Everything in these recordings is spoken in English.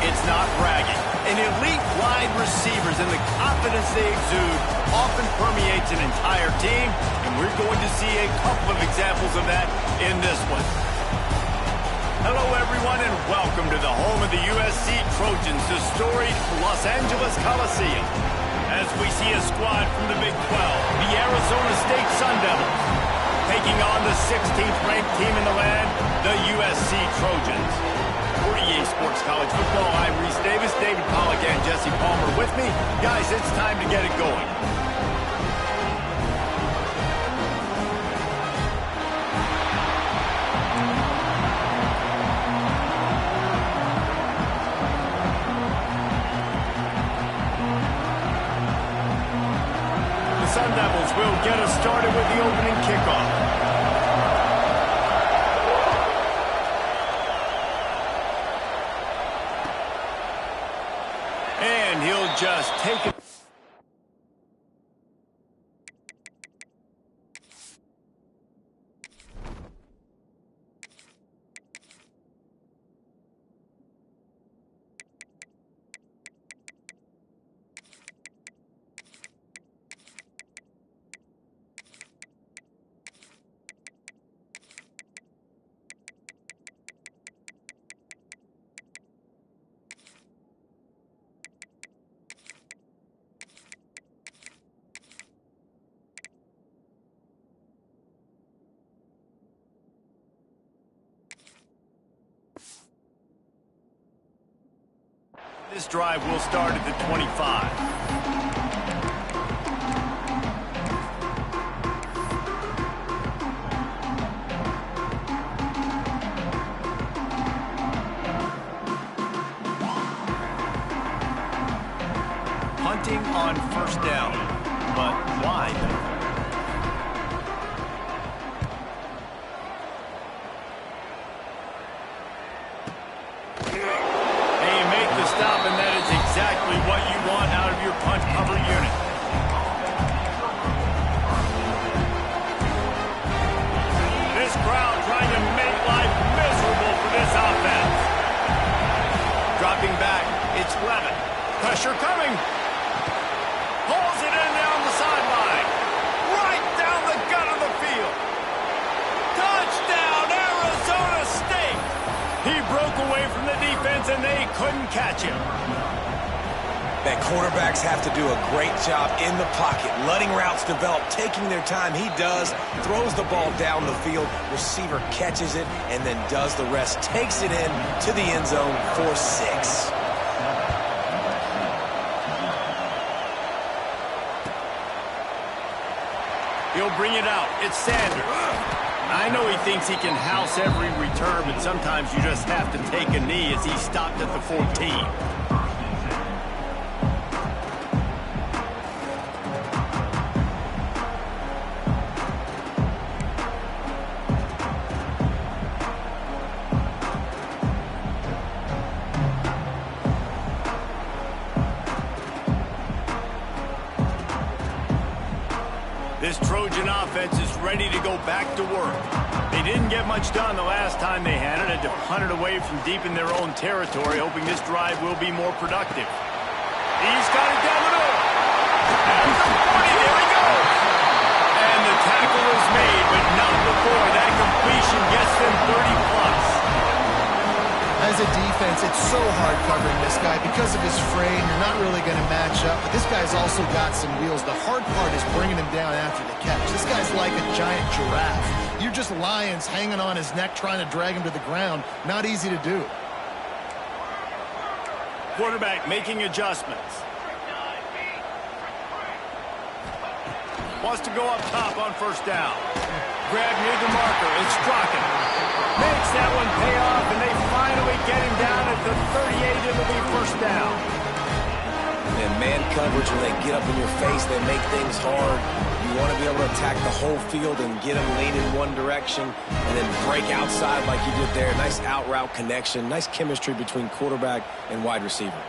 It's not bragging. An elite wide receivers and the confidence they exude often permeates an entire team, and we're going to see a couple of examples of that in this one. Hello, everyone, and welcome to the home of the USC Trojans, the storied Los Angeles Coliseum. As we see a squad from the Big 12, the Arizona State Sun Devils, taking on the 16th ranked team in the land, the USC Trojans. For EA Sports College Football, I'm Reese Davis, David Pollack, and Jesse Palmer with me. Guys, it's time to get it going. The Sun Devils will get us started with the opening kickoff. And he'll just take it. This drive will start at the 25. Hunting on first down, but why? Stop, and that is exactly what you want out of your punt cover unit. This crowd trying to make life miserable for this offense. Dropping back, it's Levin. Pressure coming. Pulls it in down the sideline. Right down the gut of the field. Touchdown, Arizona State. He broke away from the defense, and they couldn't catch him. That quarterbacks have to do a great job in the pocket, letting routes develop, taking their time. He does, throws the ball down the field, receiver catches it, and then does the rest, takes it in to the end zone for 6. He'll bring it out. It's Sanders. I know he thinks he can house every return, but sometimes you just have to take a knee as he stopped at the 14. This Trojan offense is ready to go back to work. They didn't get much done the last time they had it to punt it away from deep in their own territory, hoping this drive will be more productive. He's got it down the middle. At the 40, there he goes. And the tackle is made, but not before that completion gets them 30+. As a defense, it's so hard covering this guy. Because of his frame, you're not really going to match up. But this guy's also got some wheels. The hard part is bringing him down after the catch. This guy's like a giant giraffe. You're just lions hanging on his neck, trying to drag him to the ground. Not easy to do. Quarterback making adjustments. Wants to go up top on first down. Grab near the marker. It's Strachan. Makes that one pay off, and they finally get him down at the 38. It'll be first down. And man coverage, when they get up in your face, they make things hard. You want to be able to attack the whole field and get them leaning one direction and then break outside like you did there. Nice out route connection. Nice chemistry between quarterback and wide receiver.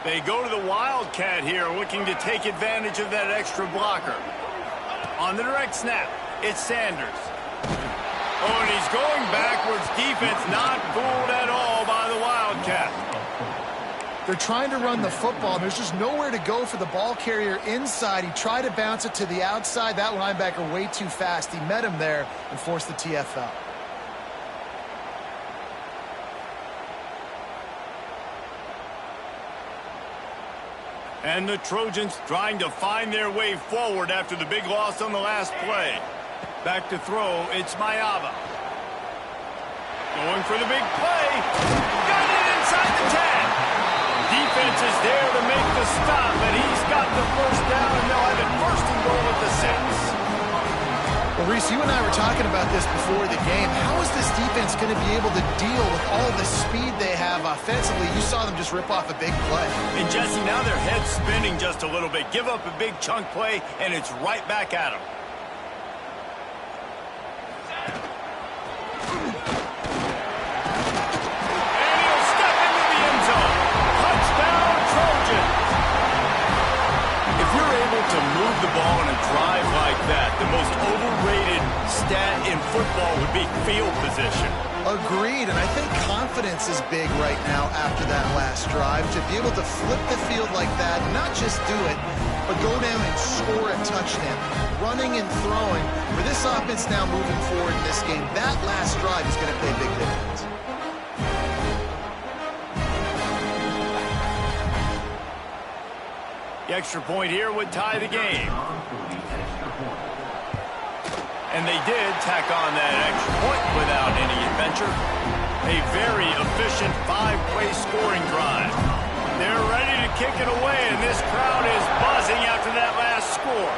They go to the Wildcat here, looking to take advantage of that extra blocker. On the direct snap, it's Sanders. Oh, and he's going backwards. Defense not fooled at all by the Wildcat. They're trying to run the football, and there's just nowhere to go for the ball carrier inside. He tried to bounce it to the outside. That linebacker way too fast. He met him there and forced the TFL. And the Trojans trying to find their way forward after the big loss on the last play. Back to throw, it's Mayava. Going for the big play. Got it inside the 10. Defense is there to make the stop, and he's got the first down, and they'll have it first and goal at the 6. Well, Reese, you and I were talking about this before the game. How is this defense going to be able to deal with all the speed they have offensively? You saw them just rip off a big play. And, Jesse, now their head's spinning just a little bit. Give up a big chunk play, and it's right back at them. And he'll step into the end zone. Touchdown, Trojans. If you're able to move the ball in a drive like that, the most overrated stat in football would be field position. Agreed, and I think confidence is big right now after that last drive. To be able to flip the field like that, not just do it, but go down and score a touchdown. Running and throwing, for this offense now moving forward in this game, that last drive is going to pay a big difference. The extra point here would tie the game. And they did tack on that extra point without any adventure. A very efficient 5-play scoring drive. They're ready to kick it away, and this crowd is buzzing after that last score.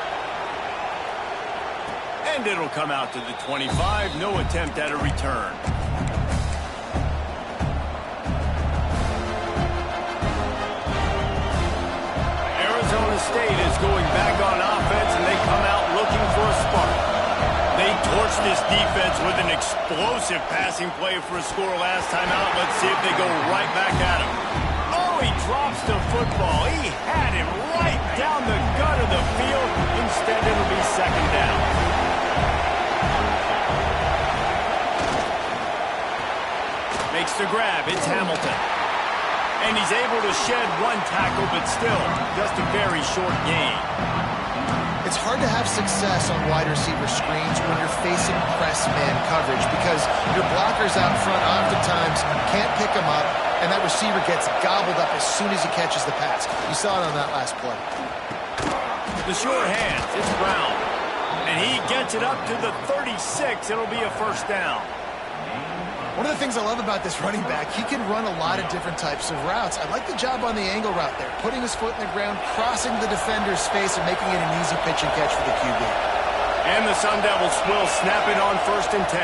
And it'll come out to the 25. No attempt at a return. Arizona State is going back on offense, and they come out looking for a spark. They torched this defense with an explosive passing play for a score last time out. Let's see if they go right back at him. Oh, he drops the football. He had him right down the gut of the field. Instead, it'll be second down. Makes the grab. It's Hamilton. And he's able to shed one tackle, but still, just a very short gain. It's hard to have success on wide receiver screens when you're facing press man coverage because your blockers out front oftentimes can't pick them up, and that receiver gets gobbled up as soon as he catches the pass. You saw it on that last play. The short hands, it's Brown. And he gets it up to the 36. It'll be a first down. One of the things I love about this running back, he can run a lot of different types of routes. I like the job on the angle route there, putting his foot in the ground, crossing the defender's face, and making it an easy pitch and catch for the QB. And the Sun Devils will snap it on 1st and 10.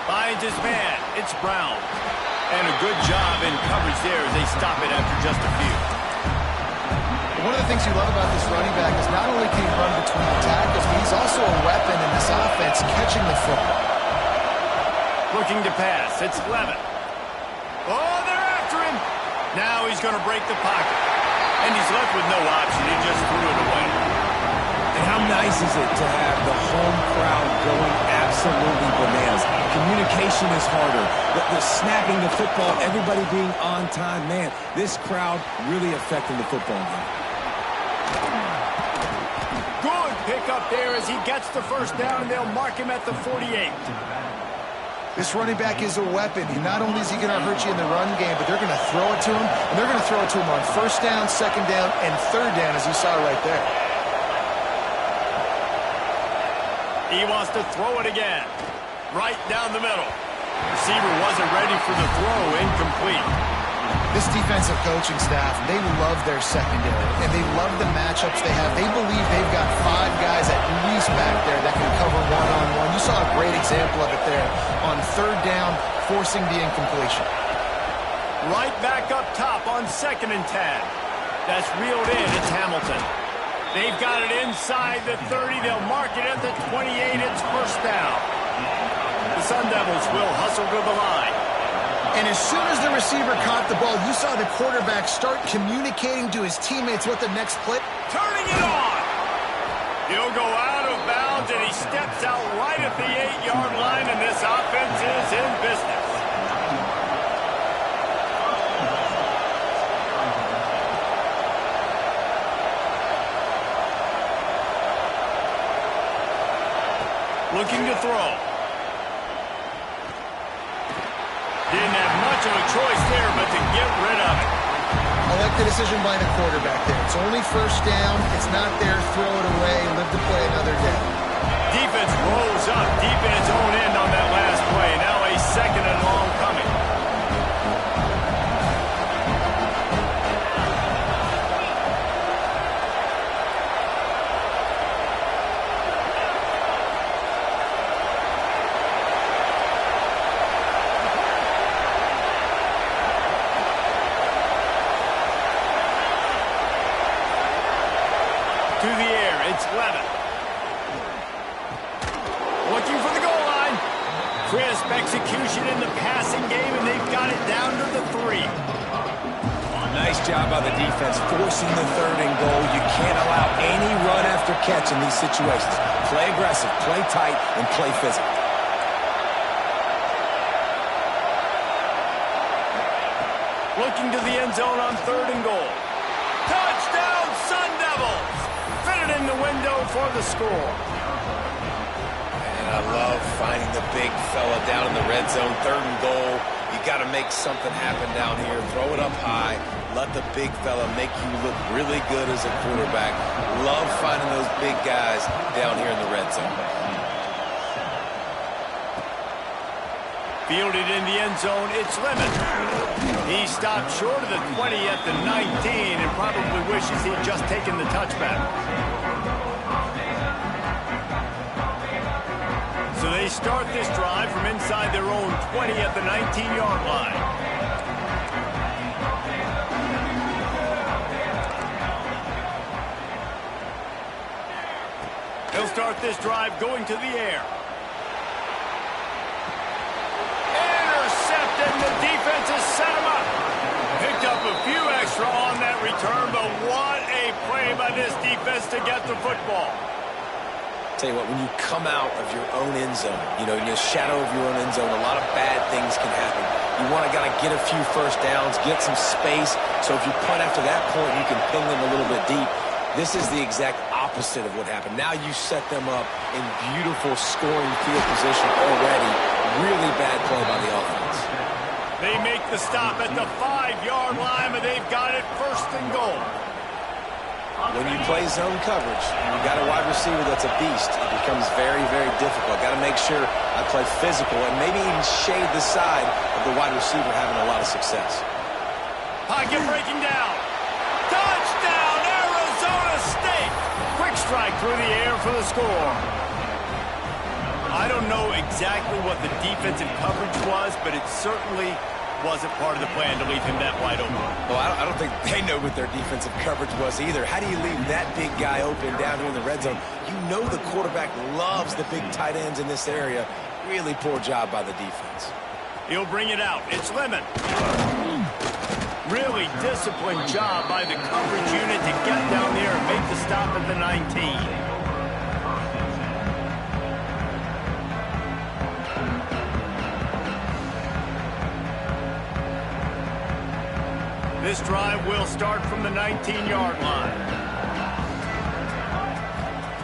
Finds his man. It's Brown. And a good job in coverage there as they stop it after just a few. One of the things you love about this running back is not only can he run between the tackles, but he's also a weapon in this offense catching the football. Looking to pass. It's Levin. Oh, they're after him. Now he's going to break the pocket. And he's left with no option. He just threw it away. And how nice is it to have the home crowd going absolutely bananas? Communication is harder. The snapping the football, everybody being on time. Man, this crowd really affecting the football game. Good pick up there as he gets the first down, and they'll mark him at the 48. This running back is a weapon. Not only is he going to hurt you in the run game, but they're going to throw it to him, and they're going to throw it to him on 1st down, 2nd down, and 3rd down, as you saw right there. He wants to throw it again. Right down the middle. Receiver wasn't ready for the throw. Incomplete. This defensive coaching staff, they love their secondary, and they love the matchups they have. They believe they've got 5 guys at least back there that can cover one-on-one. You saw a great example of it there on 3rd down, forcing the incompletion. Right back up top on 2nd and 10. That's reeled in. It's Hamilton. They've got it inside the 30. They'll mark it at the 28. It's first down. The Sun Devils will hustle to the line. And as soon as the receiver caught the ball, you saw the quarterback start communicating to his teammates what the next play. Turning it on. He'll go out of bounds, and he steps out right at the 8-yard line, and this offense is in business. Looking to throw. Didn't have much of a choice there, but to get rid of it. I like the decision by the quarterback there. It's only first down. It's not there. Throw it away. Live to play another day. Defense rolls up deep in its own end on that last play. Now a second and long coming. To the air, it's Levin. Looking for the goal line. Crisp execution in the passing game, and they've got it down to the 3. Nice job by the defense, forcing the 3rd and goal. You can't allow any run after catch in these situations. Play aggressive, play tight, and play physical. Looking to the end zone on 3rd and goal. Touchdown, Sun Devils! Fit it in the window for the score. And I love finding the big fella down in the red zone, 3rd and goal. You got to make something happen down here. Throw it up high. Let the big fella make you look really good as a quarterback. Love finding those big guys down here in the red zone. Fielded in the end zone, it's Lemon. He stopped short of the 20 at the 19 and probably wishes he'd just taken the touchback. So they start this drive from inside their own 20 at the 19-yard line. They'll start this drive going to the air. Intercepted, and the defense has set him up. Picked up a few extra on that return, but what a play by this defense to get the football. Tell you what, when you come out of your own end zone, in the shadow of your own end zone, a lot of bad things can happen. You want to get a few first downs, get some space, so if you punt after that point, you can pin them a little bit deep. This is the exact opposite of what happened. Now you set them up in beautiful scoring field position already. Really bad play by the offense. They make the stop at the 5-yard line, but they've got it 1st and goal. When you play zone coverage, you got a wide receiver that's a beast. It becomes very, very difficult. Got to make sure I play physical and maybe even shade the side of the wide receiver having a lot of success. Pocket breaking down. Touchdown, Arizona State. Quick strike through the air for the score. I don't know exactly what the defensive coverage was, but it certainly wasn't part of the plan to leave him that wide open. Well, I don't think they know what their defensive coverage was either. How do you leave that big guy open down here in the red zone? You know the quarterback loves the big tight ends in this area. Really poor job by the defense. He'll bring it out. It's Lemon. Really disciplined job by the coverage unit to get down there and make the stop at the 19. This drive will start from the 19-yard line.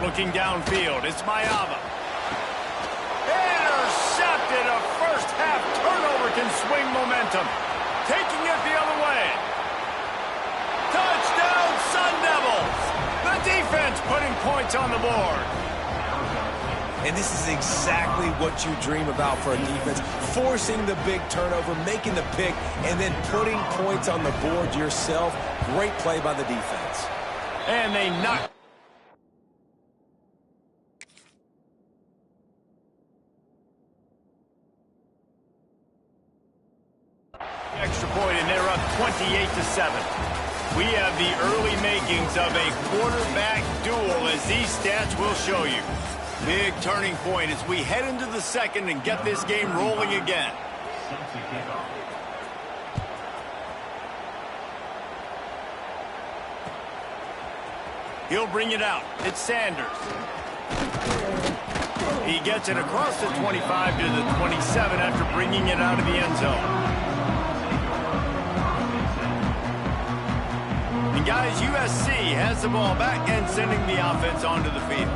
Looking downfield, it's Mayava. Intercepted. A first-half turnover can swing momentum. Taking it the other way. Touchdown, Sun Devils. The defense putting points on the board. And this is exactly what you dream about for a defense. Forcing the big turnover, making the pick, and then putting points on the board yourself. Great play by the defense. And they knock. Extra point, and they're up 28-7. We have the early makings of a quarterback duel, as these stats will show you. Big turning point as we head into the second and get this game rolling again. He'll bring it out. It's Sanders. He gets it across the 25 to the 27 after bringing it out of the end zone. And guys, USC has the ball back and sending the offense onto the field.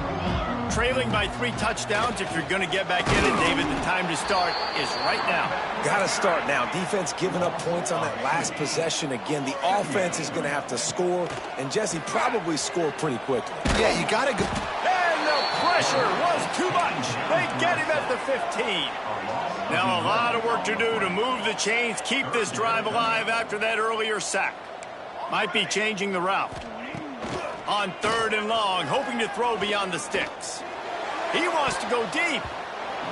trailing by 3 touchdowns. If you're going to get back in it, David, the time to start is right now. Got to start now. Defense giving up points on that last possession. Again, the offense is going to have to score, and Jesse probably score pretty quickly. Yeah, you got to go. And the pressure was too much. They get him at the 15. Now a lot of work to do to move the chains, keep this drive alive after that earlier sack. Might be changing the route. On 3rd and long, hoping to throw beyond the sticks. He wants to go deep.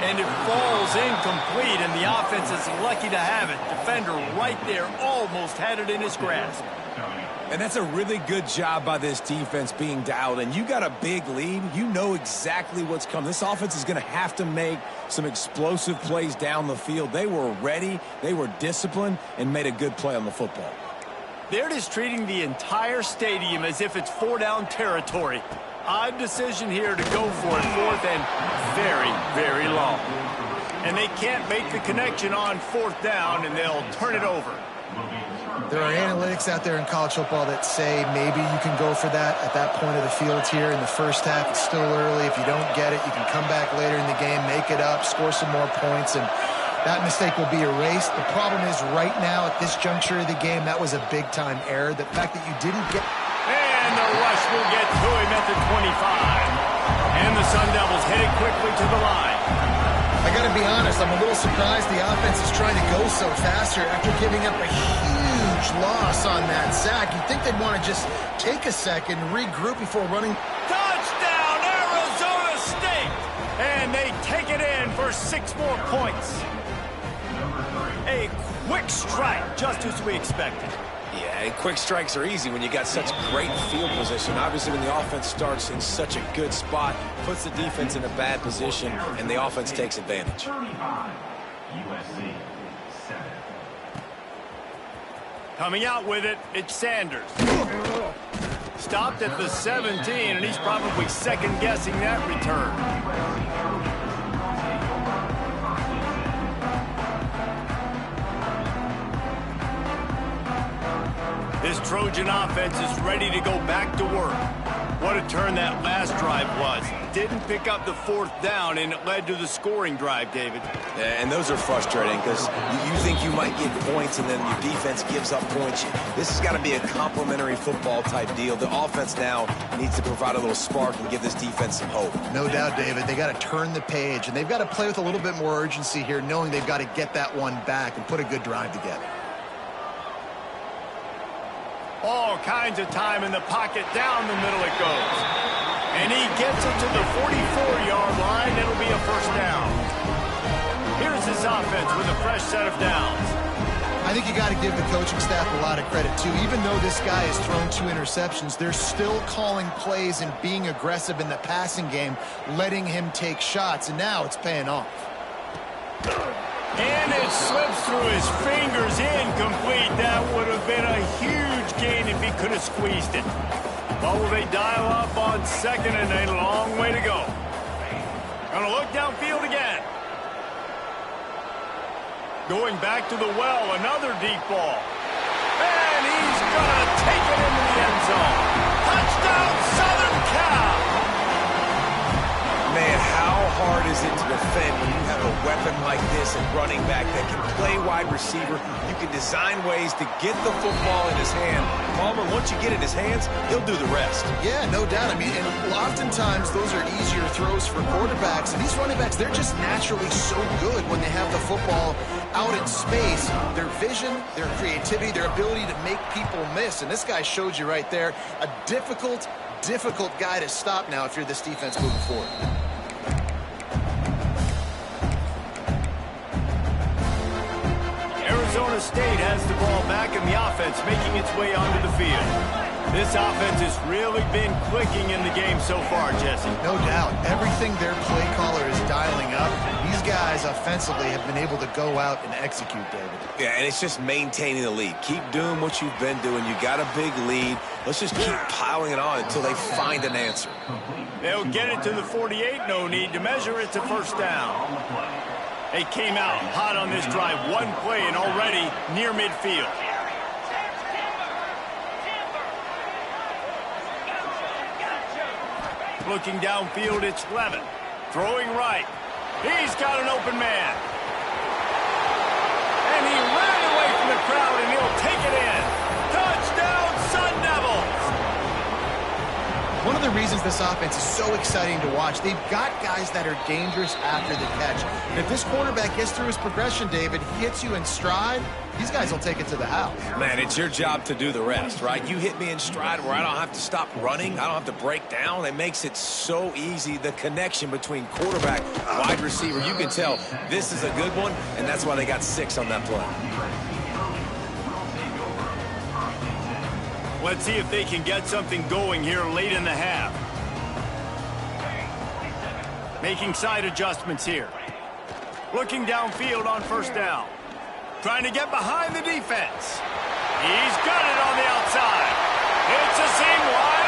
And it falls incomplete, and the offense is lucky to have it. Defender right there almost had it in his grasp. And that's a really good job by this defense being dialed in. You got a big lead. You know exactly what's coming. This offense is going to have to make some explosive plays down the field. They were ready, they were disciplined, and made a good play on the football. They're just treating the entire stadium as if it's 4-down territory. Odd decision here to go for it, 4th and very, very long. And they can't make the connection on 4th down, and they'll turn it over. There are analytics out there in college football that say maybe you can go for that at that point of the field here in the first half. It's still early. If you don't get it, you can come back later in the game, make it up, score some more points, and that mistake will be erased. The problem is right now at this juncture of the game, that was a big-time error. The fact that you didn't get... And the rush will get to him at the 25. And the Sun Devils headed quickly to the line. I got to be honest, I'm a little surprised the offense is trying to go so fast here after giving up a huge loss on that sack. You'd think they'd want to just take a second and regroup before running. Touchdown, Arizona State! And they take it in for 6 more points. A quick strike, just as we expected. Yeah, quick strikes are easy when you got such great field position. Obviously, when the offense starts in such a good spot, puts the defense in a bad position, and the offense takes advantage. Coming out with it, it's Sanders. Stopped at the 17, and he's probably second-guessing that return. This Trojan offense is ready to go back to work. What a turn that last drive was. Didn't pick up the 4th down, and it led to the scoring drive, David. Yeah, and those are frustrating because you think you might get points, and then your defense gives up points. This has got to be a complimentary football-type deal. The offense now needs to provide a little spark and give this defense some hope. No doubt, David. They got to turn the page, and they've got to play with a little bit more urgency here, knowing they've got to get that one back and put a good drive together. All kinds of time in the pocket. Down the middle it goes. And he gets it to the 44-yard line. It'll be a 1st down. Here's his offense with a fresh set of downs. I think you got to give the coaching staff a lot of credit, too. Even though this guy has thrown 2 interceptions, they're still calling plays and being aggressive in the passing game, letting him take shots, and now it's paying off. And it slips through his fingers, incomplete. That would have been a huge gain if he could have squeezed it. But will they dial up on 2nd and a long way to go? Gonna look downfield again. Going back to the well, another deep ball. And he's gonna take it into the end zone. Touchdown, Southern Cal! Man, how hard is it to defend when you have a weapon like this and running back that can play wide receiver? You can design ways to get the football in his hand. Palmer, once you get it in his hands, he'll do the rest. Yeah, no doubt. I mean, and oftentimes those are easier throws for quarterbacks. And these running backs, they're just naturally so good when they have the football out in space. Their vision, their creativity, their ability to make people miss. And this guy showed you right there, a difficult guy to stop now if you're this defense moving forward. Arizona State has the ball back, and the offense making its way onto the field. This offense has really been clicking in the game so far, Jesse. No doubt. Everything their play caller is dialing up. These guys offensively have been able to go out and execute, David. Yeah, and it's just maintaining the lead. Keep doing what you've been doing. You got a big lead. Let's just keep piling it on until they find an answer. They'll get it to the 48. No need to measure. It's a 1st down. They came out hot on this drive. One play and already near midfield. Looking downfield, it's Levin. Throwing right. He's got an open man. And he ran away from the crowd, and he'll take it in. Touchdown, Sun Devils! One of the reasons this offense is so exciting to watch, they've got guys that are dangerous after the catch. And if this quarterback gets through his progression, David, he hits you in stride, these guys will take it to the house. Man, it's your job to do the rest, right? You hit me in stride where I don't have to stop running. I don't have to break down. It makes it so easy. The connection between quarterback, wide receiver, you can tell this is a good one, and that's why they got 6 on that play. Let's see if they can get something going here late in the half. Making side adjustments here. Looking downfield on first down. Trying to get behind the defense. He's got it on the outside. It's a seam wide